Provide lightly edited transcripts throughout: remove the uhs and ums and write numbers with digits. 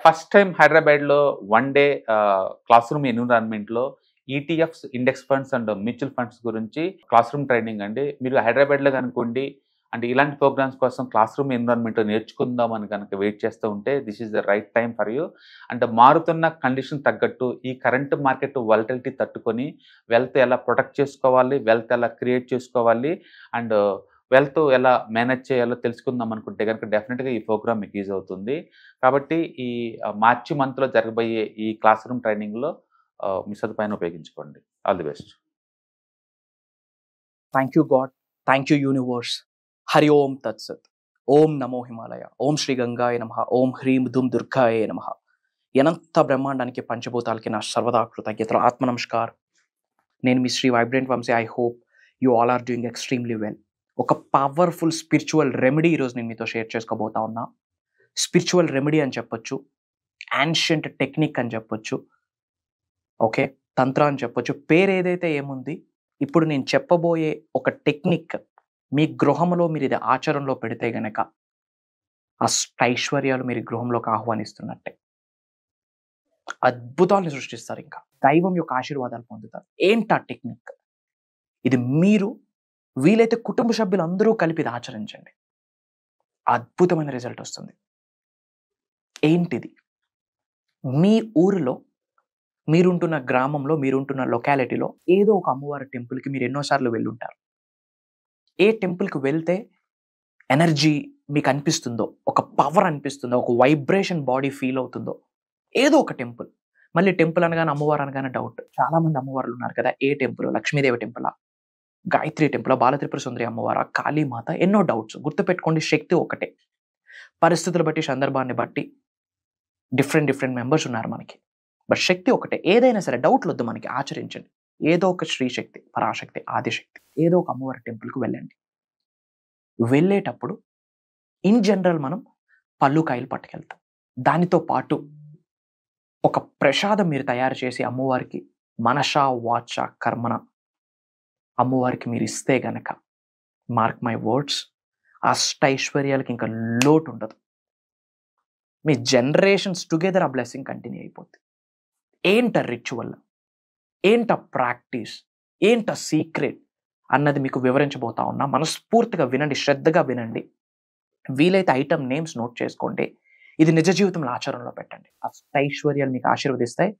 First time హైదరాబాద్‌లో one day class room ఎన్విరాన్మెంట్‌లో ETFs, index funds and mutual funds గురించి class room training అండి. మీరు హైదరాబాద్‌లో కనుకోండి అంటే ఇలాంటి ప్రోగ్రామ్స్ కోసం క్లాస్ రూమ్ ఎన్విరాన్మెంట్ నేర్చుకుందాం అని కనుక వెయిట్ చేస్తూ ఉంటే this is the right time for you. అంటే మారుతున్న కండిషన్ తగ్గట్టు ఈ కరెంట్ మార్కెట్ వాలటిలిటీ తట్టుకొని వెల్త్ ఎలా ప్రొటెక్ట్ చేసుకోవాలి, వెల్త్ ఎలా క్రియేట్ చేసుకోవాలి అండ్ వెల్త్ ఎలా మేనేజ్ చేయాలో తెలుసుకుందాం అనుకుంటే గనుక డెఫినిట్‌గా ఈ ప్రోగ్రామ్ మీకు యూజ్ అవుతుంది. కాబట్టి ఈ మార్చి మంత్‌లో జరగబోయే ఈ క్లాస్ రూమ్ ట్రైనింగ్‌లో మీ సదుపాయాన్ని ఉపయోగించుకోండి. All the best. Thank you God, thank you universe. Hari ఓం తత్సత్. ఓం నమో హిమాలయ. ఓం శ్రీ గంగాయ నమః. ఓం హ్రీం ధూమ్ దుర్గాయ నమః. అనంత బ్రహ్మాండానికి పంచభూతాలకి నా సర్వదా కృతజ్ఞతలు. ఆత్మ నమస్కార్. నేను మీ Shri vibrant Vamshi. I hope you all are doing extremely well. ఒక పవర్ఫుల్ స్పిరిచువల్ రెమెడీ ఈరోజు నేను మీతో షేర్ చేసుకోబోతా ఉన్నా. స్పిరిచువల్ రెమెడీ అని చెప్పొచ్చు, యాన్షియంట్ టెక్నిక్ అని చెప్పొచ్చు, ఓకే, తంత్ర అని చెప్పొచ్చు. పేరు ఏదైతే ఏముంది, ఇప్పుడు నేను చెప్పబోయే ఒక టెక్నిక్ మీ గృహంలో మీరు ఇది ఆచరణలో పెడితే గనక అష్టైశ్వర్యాలు మీరు గృహంలోకి ఆహ్వానిస్తున్నట్టే. అద్భుతాలను సృష్టిస్తారు, ఇంకా దైవం యొక్క ఆశీర్వాదాలు పొందుతారు. ఏంటా టెక్నిక్? ఇది మీరు వీలైతే కుటుంబ సభ్యులందరూ కలిపి ఇది ఆచరించండి. అద్భుతమైన రిజల్ట్ వస్తుంది. ఏంటిది? మీ ఊరిలో, మీరుంటున్న గ్రామంలో, మీరుంటున్న లొకాలిటీలో ఏదో ఒక అమ్మవారి టెంపుల్కి మీరు ఎన్నోసార్లు వెళ్ళుంటారు. ఏ టెంపుల్కి వెళ్తే ఎనర్జీ మీకు అనిపిస్తుందో, ఒక పవర్ అనిపిస్తుందో, ఒక వైబ్రేషన్ బాడీ ఫీల్ అవుతుందో, ఏదో ఒక టెంపుల్. మళ్ళీ టెంపుల్ అనగానే అమ్మవారు అనగానే డౌట్. చాలా మంది అమ్మవార్లు ఉన్నారు కదా, ఏ టెంపుల్? లక్ష్మీదేవి టెంపులా, గాయత్రి టెంపులా, బాలత్రిపుర సుందరి అమ్మవారా, కాళీమాత? ఎన్నో డౌట్స్. గుర్తుపెట్టుకోండి, శక్తి ఒకటే. పరిస్థితులు బట్టి, సందర్భాన్ని బట్టి డిఫరెంట్ మెంబర్స్ ఉన్నారు మనకి, బట్ శక్తి ఒకటే. ఏదైనా సరే డౌట్లు వద్దు మనకి, ఆచరించండి. ఏదో ఒక శ్రీశక్తి, పరాశక్తి, ఆదిశక్తి, ఏదో ఒక అమ్మవారి టెంపుల్కి వెళ్ళండి. వెళ్ళేటప్పుడు ఇన్ జనరల్ మనం పళ్ళు కాయలు పట్టుకెళ్తాం. దానితో పాటు ఒక ప్రసాదం మీరు తయారు చేసి అమ్మవారికి మనస వాచ కర్మన అమ్మవారికి మీరు ఇస్తే గనక, మార్క్ మై వర్డ్స్, అష్టైశ్వర్యాలకి ఇంకా లోటు ఉండదు. మీ జనరేషన్స్ టుగెదర్ ఆ బ్లెస్సింగ్ కంటిన్యూ అయిపోతుంది. ఏంట రిచువల్, ఏంట ప్రాక్టీస్, ఏంట సీక్రెట్ అన్నది మీకు వివరించబోతా ఉన్నా. మనస్ఫూర్తిగా వినండి, శ్రద్ధగా వినండి. వీలైతే ఐటమ్ నేమ్స్ నోట్ చేసుకోండి. ఇది నిజ జీవితంలో ఆచరణలో పెట్టండి. అష్టైశ్వర్యాలు మీకు ఆశీర్వదిస్తాయి.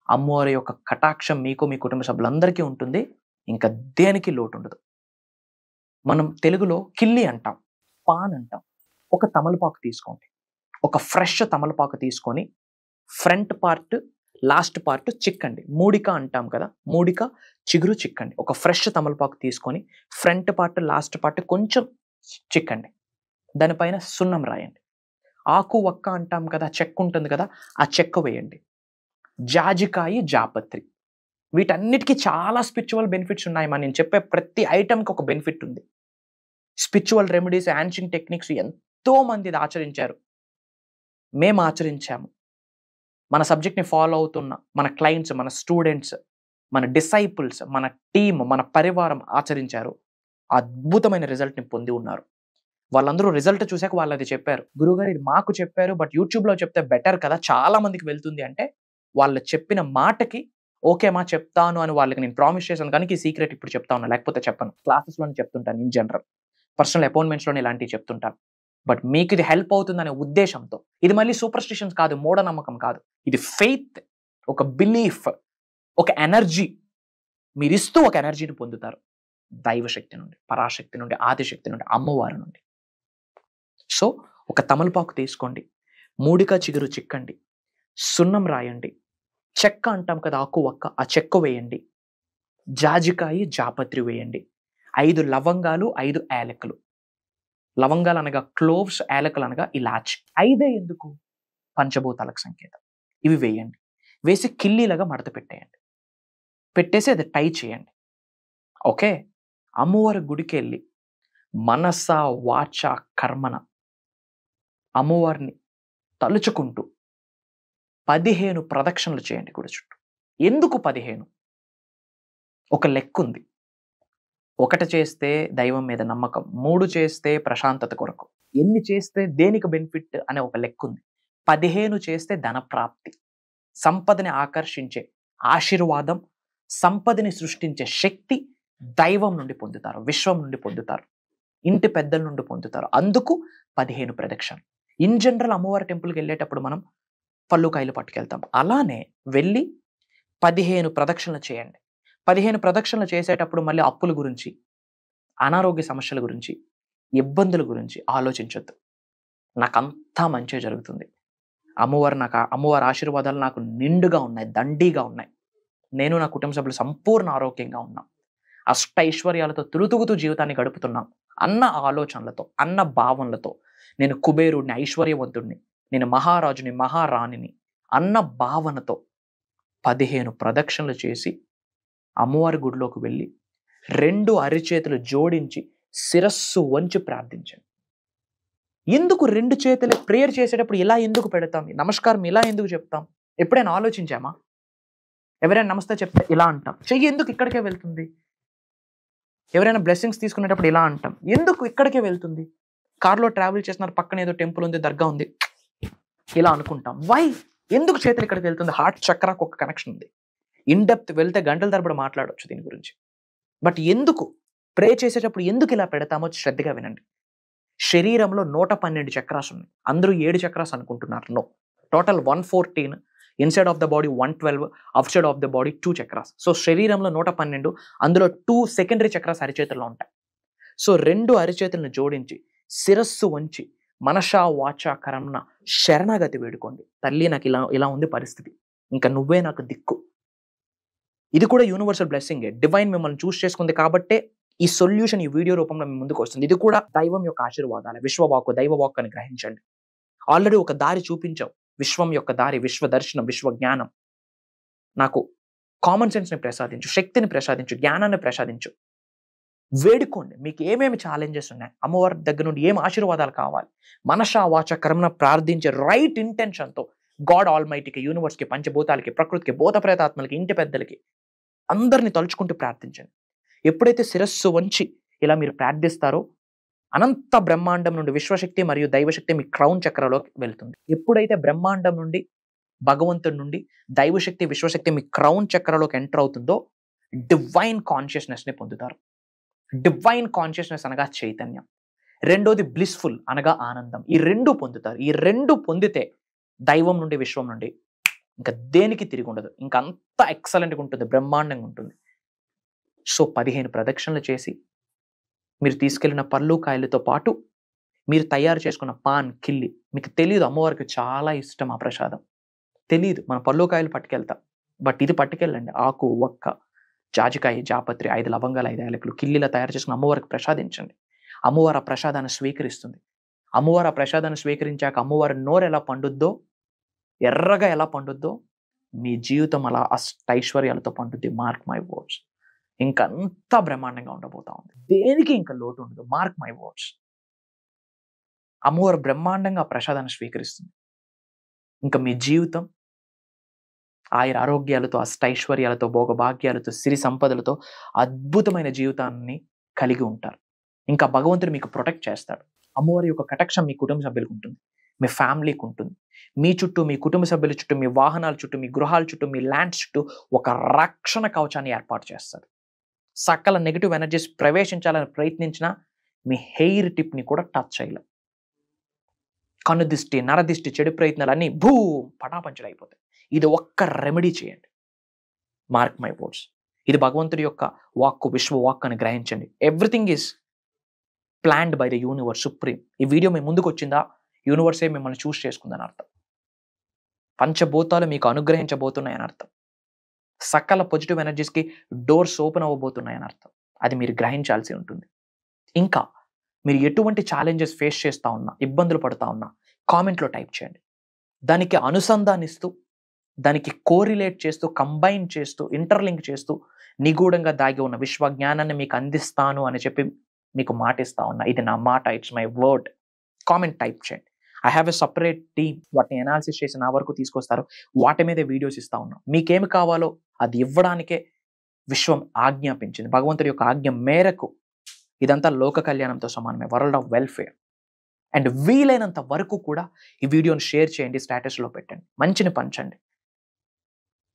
అమ్మవారి యొక్క కటాక్షం మీకు, మీ కుటుంబ సభ్యులందరికీ ఉంటుంది. ఇంకా దేనికి లోటు ఉండదు. మనం తెలుగులో కిల్లి అంటాం, పాన్ అంటాం. ఒక తమలపాకు తీసుకోండి. ఒక ఫ్రెష్ తమలపాకు తీసుకొని ఫ్రంట్ పార్ట్, లాస్ట్ పార్ట్ చిక్కండి. మూడిక అంటాం కదా, మూడిక చిగురు చిక్కండి. ఒక ఫ్రెష్ తమలపాకు తీసుకొని ఫ్రంట్ పార్ట్, లాస్ట్ పార్ట్ కొంచెం చిక్కండి. దానిపైన సున్నం రాయండి. ఆకు వక్క అంటాం కదా, చెక్క ఉంటుంది కదా, ఆ చెక్క వేయండి. జాజికాయ, జాపత్రి, వీటన్నిటికీ చాలా స్పిరిచువల్ బెనిఫిట్స్ ఉన్నాయి. నేను చెప్పే ప్రతి ఐటమ్కి ఒక బెనిఫిట్ ఉంది. స్పిరిచువల్ రెమెడీస్, యాన్షియంట్ టెక్నిక్స్ ఎంతో మంది ఇది ఆచరించారు. మేము ఆచరించాము. మన సబ్జెక్ట్ని ఫాలో అవుతున్న మన క్లయింట్స్, మన స్టూడెంట్స్, మన డిసైపుల్స్, మన టీమ్, మన పరివారం ఆచరించారు. అద్భుతమైన రిజల్ట్ని పొంది ఉన్నారు. వాళ్ళందరూ రిజల్ట్ చూసాక వాళ్ళు అది చెప్పారు, గురుగారు ఇది మాకు చెప్పారు, బట్ యూట్యూబ్లో చెప్తే బెటర్ కదా, చాలా మందికి వెళ్తుంది అంటే, వాళ్ళు చెప్పిన మాటకి ఓకే మా చెప్తాను అని వాళ్ళకి నేను ప్రామిస్ చేశాను. కానీ ఈ సీక్రెట్ ఇప్పుడు చెప్తా ఉన్నా, లేకపోతే చెప్పను. క్లాసెస్లోనే చెప్తుంటాను, ఇన్ జనరల్ పర్సనల్ అపాయింట్మెంట్స్లోనే ఇలాంటివి చెప్తుంటాను. బట్ మీకు ఇది హెల్ప్ అవుతుందనే ఉద్దేశంతో. ఇది మళ్ళీ సూపర్స్టిషన్స్ కాదు, మూఢనమ్మకం కాదు. ఇది ఫెయిత్, ఒక బిలీఫ్, ఒక ఎనర్జీ. మీరు ఇస్తూ ఒక ఎనర్జీని పొందుతారు. దైవశక్తి నుండి, పరాశక్తి నుండి, ఆదిశక్తి నుండి, అమ్మవారి నుండి. సో ఒక తమలపాకు తీసుకోండి, మూడిక చిగురు చిక్కండి, సున్నం రాయండి, చెక్క అంటాం కదా, ఆకు వక్క, ఆ చెక్క వేయండి, జాజికాయ, జాపత్రి వేయండి, 5 లవంగాలు, 5 యాలకులు. లవంగాలు అనగా క్లోవ్స్, యాలకులు అనగా ఇలాచి. 5 ఎందుకు? పంచభూతాలకు సంకేతం. ఇవి వేయండి. వేసి కిల్లీలాగా మడత పెట్టేయండి. పెట్టేసి అది టై చేయండి. ఓకే, అమ్మవారి గుడికి వెళ్ళి మనస వాచ కర్మన అమ్మవారిని తలుచుకుంటూ 15 ప్రదక్షిణలు చేయండి గుడి చుట్టూ. ఎందుకు 15? ఒక లెక్క ఉంది. 1 చేస్తే దైవం మీద నమ్మకం, 3 చేస్తే ప్రశాంతత కొరకు, ఎన్ని చేస్తే దేనికి బెనిఫిట్ అనే ఒక లెక్క ఉంది. 15 చేస్తే ధన ప్రాప్తి, సంపదని ఆకర్షించే ఆశీర్వాదం, సంపదని సృష్టించే శక్తి దైవం నుండి పొందుతారు, విశ్వం నుండి పొందుతారు, ఇంటి పెద్దల నుండి పొందుతారు. అందుకు 15 ప్రదక్షిణలు. ఇన్ జనరల్ అమ్మవారి టెంపుల్కి వెళ్ళేటప్పుడు మనం పళ్ళు కాయలు పట్టుకెళ్తాం. అలానే వెళ్ళి 15 ప్రదక్షిణలు చేయండి. 15 ప్రదక్షిణలు చేసేటప్పుడు మళ్ళీ అప్పుల గురించి, అనారోగ్య సమస్యల గురించి, ఇబ్బందుల గురించి ఆలోచించొద్దు. నాకంతా మంచిగా జరుగుతుంది, అమ్మవారి ఆశీర్వాదాలు నాకు నిండుగా ఉన్నాయి, దండిగా ఉన్నాయి, నేను నా కుటుంబ సభ్యులు సంపూర్ణ ఆరోగ్యంగా ఉన్నాం, అష్టైశ్వర్యాలతో తులుతుగుతూ జీవితాన్ని గడుపుతున్నాం అన్న ఆలోచనలతో, అన్న భావనలతో, నేను కుబేరుడిని, ఐశ్వర్యవంతుడిని, నేను మహారాజుని, మహారాణిని అన్న భావనతో 15 ప్రదక్షిణలు చేసి అమ్మవారి గుడిలోకి వెళ్ళి 2 అరిచేతులు జోడించి శిరస్సు వంచి ప్రార్థించండి. ఎందుకు 2 చేతులు ప్రేయర్ చేసేటప్పుడు ఇలా ఎందుకు పెడతాం, నమస్కారం ఇలా ఎందుకు చెప్తాం? ఎప్పుడైనా ఆలోచించామా? ఎవరైనా నమస్తే చెప్తే ఇలా అంటాం, చెయ్యి ఎందుకు ఇక్కడికే వెళ్తుంది? ఎవరైనా బ్లెస్సింగ్స్ తీసుకునేటప్పుడు ఇలా అంటాం, ఎందుకు ఇక్కడికే వెళ్తుంది? కార్లో ట్రావెల్ చేస్తున్నారు, పక్కన ఏదో టెంపుల్ ఉంది, దర్గా ఉంది, ఇలా అనుకుంటాం. వై? ఎందుకు చేతులు ఇక్కడికి వెళ్తుంది? హార్ట్ చక్రాకు ఒక కనెక్షన్ ఉంది. ఇన్ డెప్త్ వెళ్తే గంటల తరబడి మాట్లాడవచ్చు దీని గురించి. బట్ ఎందుకు ప్రే చేసేటప్పుడు ఎందుకు ఇలా పెడతామో శ్రద్ధగా వినండి. శరీరంలో 112 చక్రాస్ ఉన్నాయి. అందరూ 7 చక్రాస్ అనుకుంటున్నారు. No, total 114. Inside of the body 112, outside of the body 2 chakras. So శరీరంలో 112, అందులో 2 సెకండరీ చక్రాస్ అరిచేతుల్లో ఉంటాయి. సో 2 అరిచేతులను జోడించి శిరస్సు వంచి మనషా వాచా కర్మణ శరణాగతి వేడుకోండి. తల్లి, నాకు ఇలా ఉంది పరిస్థితి, ఇంకా నువ్వే నాకు దిక్కు. ఇది కూడా యూనివర్సల్ బ్లెస్సింగే. డివైన్ మిమ్మల్ని చూస్ చేసుకుంది కాబట్టే ఈ సొల్యూషన్ ఈ వీడియో రూపంలో మీ ముందుకు వస్తుంది. ఇది కూడా దైవం యొక్క ఆశీర్వాదాలు. విశ్వవాక్కు, దైవవాక్కు అని గ్రహించండి. ఆల్రెడీ ఒక దారి చూపించావు, విశ్వం యొక్క దారి, విశ్వ దర్శనం, విశ్వ జ్ఞానం. నాకు కామన్ సెన్స్ని ప్రసాదించు, శక్తిని ప్రసాదించు, జ్ఞానాన్ని ప్రసాదించు. వేడుకోండి. మీకు ఏమేమి ఛాలెంజెస్ ఉన్నాయి, అమ్మవారి దగ్గర నుండి ఏం ఆశీర్వాదాలు కావాలి, మనషా వాచ కర్మన ప్రార్థించే రైట్ ఇంటెన్షన్తో గాడ్ ఆల్మైటీకి, యూనివర్స్కి, పంచభూతాలకి, ప్రకృతికి, భూత ప్రేతాత్మలకి, ఇంటి పెద్దలకి అందరిని తలుచుకుంటూ ప్రార్థించండి. ఎప్పుడైతే శిరస్సు వంచి ఇలా మీరు ప్రార్థిస్తారో అనంత బ్రహ్మాండం నుండి విశ్వశక్తి మరియు దైవశక్తి మీ క్రౌన్ చక్రలోకి వెళ్తుంది. ఎప్పుడైతే బ్రహ్మాండం నుండి, భగవంతుడి నుండి దైవశక్తి, విశ్వశక్తి మీ క్రౌన్ చక్రలోకి ఎంటర్ అవుతుందో డివైన్ కాన్షియస్నెస్ని పొందుతారు. డివైన్ కాన్షియస్నెస్ అనగా చైతన్యం. రెండోది బ్లిస్ఫుల్ అనగా ఆనందం. ఈ 2 పొందుతారు. ఈ 2 పొందితే దైవం నుండి, విశ్వం నుండి ఇంకా దేనికి తిరిగి ఉండదు. ఇంకా అంత ఎక్సలెంట్గా ఉంటుంది, బ్రహ్మాండంగా ఉంటుంది. సో 15 ప్రదక్షిణలు చేసి మీరు తీసుకెళ్లిన పళ్ళు కాయలతో పాటు మీరు తయారు చేసుకున్న పాన్, కిల్లి, మీకు తెలియదు అమ్మవారికి చాలా ఇష్టం ఆ ప్రసాదం, తెలియదు. మన పళ్ళు కాయలు పట్టుకెళ్తాం, బట్ ఇది పట్టుకెళ్ళండి. ఆకు, ఒక్క, జాజికాయ, జాపత్రి, 5 లవంగాలు, 5 యాలకులు కిల్లిలా తయారు చేసుకుని అమ్మవారికి ప్రసాదించండి. అమ్మవారు ఆ ప్రసాదాన్ని స్వీకరిస్తుంది. అమ్మవారు ఆ ప్రసాదాన్ని స్వీకరించాక అమ్మవారి నోరు ఎలా పండుద్దో, ఎర్రగా ఎలా పండుద్దో, మీ జీవితం అలా అష్టైశ్వర్యాలతో పండుద్ది. Mark my words. ఇంకా అంతా బ్రహ్మాండంగా ఉండబోతా ఉంది. దేనికి ఇంకా లోటు ఉండదు. Mark my words. అమ్మవారు బ్రహ్మాండంగా ఆ ప్రసాదాన్ని స్వీకరిస్తుంది. ఇంకా మీ జీవితం ఆయుర ఆరోగ్యాలతో, అష్టైశ్వర్యాలతో, భోగభాగ్యాలతో, సిరి సంపదలతో అద్భుతమైన జీవితాన్ని కలిగి ఉంటారు. ఇంకా భగవంతుడు మీకు ప్రొటెక్ట్ చేస్తాడు. అమ్మవారి యొక్క కటాక్షం మీ కుటుంబ సభ్యులకు ఉంటుంది, మీ ఫ్యామిలీకి ఉంటుంది. మీ చుట్టూ, మీ కుటుంబ సభ్యుల చుట్టూ, మీ వాహనాల చుట్టూ, మీ గృహాల చుట్టూ, మీ ల్యాండ్స్ చుట్టూ ఒక రక్షణ కవచాన్ని ఏర్పాటు చేస్తాడు. సకల నెగిటివ్ ఎనర్జీస్ ప్రవేశించాలని ప్రయత్నించినా మీ హెయిర్ టిప్ని కూడా టచ్ చేయలేం. కన్ను దిష్టి, నరదిష్టి, చెడు ప్రయత్నాలు అన్నీ పటాపంచలు అయిపోతాయి. ఇది ఒక్క రెమెడీ చేయండి. Mark my words. ఇది భగవంతుడి యొక్క వాక్కు, విశ్వ వాక్ అని గ్రహించండి. Everything is planned by the universe supreme. ఈ వీడియో మీ ముందుకు వచ్చిందా, యూనివర్సే మిమ్మల్ని చూస్ చేసుకుందని అర్థం. పంచభూతాలు మీకు అనుగ్రహించబోతున్నాయని అర్థం. సకల పాజిటివ్ ఎనర్జీస్కి డోర్స్ ఓపెన్ అవ్వబోతున్నాయని అర్థం. అది మీరు గ్రహించాల్సి ఉంటుంది. ఇంకా మీరు ఎటువంటి ఛాలెంజెస్ ఫేస్ చేస్తూ ఉన్నా, ఇబ్బందులు పడుతూ ఉన్నా కామెంట్లో టైప్ చేయండి. దానికి అనుసంధానిస్తూ, దానికి కోరిలేట్ చేస్తూ, కంబైన్ చేస్తూ, ఇంటర్లింక్ చేస్తూ నిగూఢంగా దాగి ఉన్న విశ్వ జ్ఞానాన్ని మీకు అందిస్తాను అని చెప్పి మీకు మాటిస్తా ఉన్నా. ఇది నా మాట, it's my word. Comment type చేయండి. I have a separate team. వాటిని అనాలిసిస్ చేసి నా వరకు తీసుకొస్తారు. వాటి మీదే వీడియోస్ ఇస్తా ఉన్నాం. మీకేమి కావాలో అది ఇవ్వడానికే విశ్వం ఆజ్ఞాపించింది. భగవంతుడి యొక్క ఆజ్ఞ మేరకు ఇదంతా లోక కళ్యాణంతో సమానమే, వరల్డ్ ఆఫ్ వెల్ఫేర్. అండ్ వీలైనంత వరకు కూడా ఈ వీడియోని షేర్ చేయండి, స్టేటస్లో పెట్టండి, మంచిని పంచండి.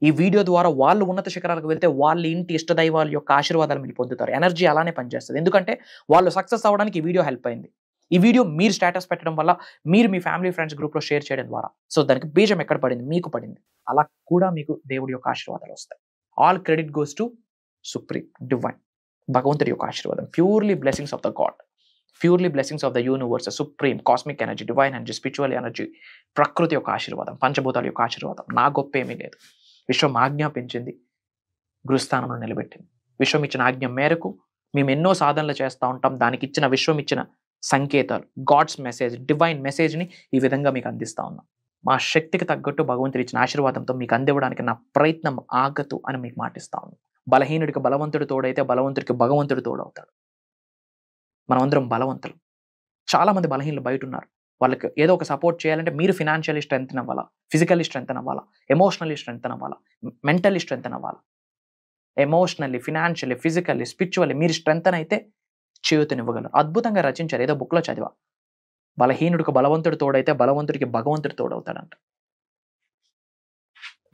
ఈ వీడియో ద్వారా వాళ్ళు ఉన్నత శిఖరాలకు వెళ్తే వాళ్ళ ఇంటి ఇష్టదైవాల యొక్క ఆశీర్వాదాలు మీరు పొందుతారు. ఎనర్జీ అలానే పనిచేస్తుంది. ఎందుకంటే వాళ్ళు సక్సెస్ అవ్వడానికి ఈ వీడియో హెల్ప్ అయింది. ఈ వీడియో మీరు స్టేటస్ పెట్టడం వల్ల, మీరు మీ ఫ్యామిలీ ఫ్రెండ్స్ గ్రూప్లో షేర్ చేయడం ద్వారా, సో దానికి బీజం ఎక్కడ పడింది? మీకు పడింది. అలా కూడా మీకు దేవుడి యొక్క ఆశీర్వాదాలు వస్తాయి. All credit goes to supreme divine, భగవంతుడి యొక్క ఆశీర్వాదం. Purely blessings of the God, purely blessings of the universe, supreme cosmic energy, divine energy, spiritual energy, ప్రకృతి యొక్క ఆశీర్వాదం, పంచభూతాల యొక్క ఆశీర్వాదం. నా గొప్ప ఏమీ లేదు. విశ్వం ఆజ్ఞాపించింది, గురుస్థానంలో నిలబెట్టింది. విశ్వం ఇచ్చిన ఆజ్ఞ మేరకు మేము ఎన్నో సాధనలు చేస్తూ ఉంటాం. దానికి ఇచ్చిన విశ్వం ఇచ్చిన సంకేతాలు, గాడ్స్ మెసేజ్, డివైన్ మెసేజ్ని ఈ విధంగా మీకు అందిస్తూ ఉన్నాం. మా శక్తికి తగ్గట్టు భగవంతుడు ఇచ్చిన ఆశీర్వాదంతో మీకు అందివ్వడానికి నా ప్రయత్నం ఆగదు అని మీకు మాటిస్తా ఉన్నాం. బలహీనుడికి బలవంతుడు తోడైతే బలవంతుడికి భగవంతుడు తోడవుతాడు. మనమందరం బలవంతులు. చాలామంది బలహీనులు బయట ఉన్నారు. వాళ్ళకి ఏదో ఒక సపోర్ట్ చేయాలంటే మీరు ఫినాన్షియలీ స్ట్రెంగ్త్ అవ్వాలా, ఫిజికల్లీ స్ట్రెంగ్త్ అవ్వాలా, ఎమోషనల్లీ స్ట్రెంగ్త్ అవ్వాలా, మెంటల్లీ స్ట్రెంగ్త్ అవ్వాలా. ఎమోషనల్లీ, ఫినాన్షియల్లీ, ఫిజికల్లీ, స్పిరిచువల్లీ మీరు స్ట్రెంగ్త్ అయితే చేయూతనివ్వగలరు. అద్భుతంగా రచించారు, ఏదో బుక్లో చదివా. బలహీనుడికి బలవంతుడు తోడైతే బలవంతుడికి భగవంతుడు తోడవుతాడంట.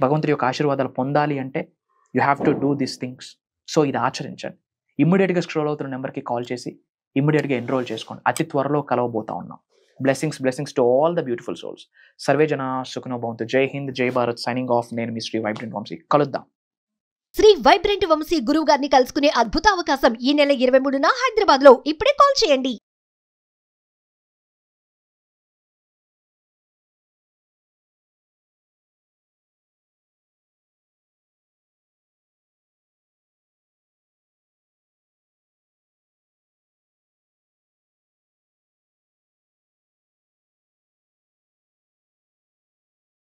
భగవంతుడి యొక్క ఆశీర్వాదాలు పొందాలి అంటే you have to do these things. So ఇది ఆచరించండి. ఇమ్మీడియట్గా స్క్రోల్ అవుతున్న నెంబర్కి కాల్ చేసి ఇమ్మీడియట్గా ఎన్రోల్ చేసుకోండి. అతి త్వరలో కలవబోతా ఉన్నాం. Blessings to all the beautiful souls. Survey జన సుఖనో భవంతు. జై హింద్, జై భారత్. Signing off. నేను మీ శ్రీ వైబ్రెంట్ వంశీ. కలుద్దాం. శ్రీ వైబ్రెంట్ వంశీ గురువు గారిని కలుసుకునే అద్భుత అవకాశం ఈ నెల 23న హైదరాబాద్ లో. ఇప్పుడే కాల్ చేయండి.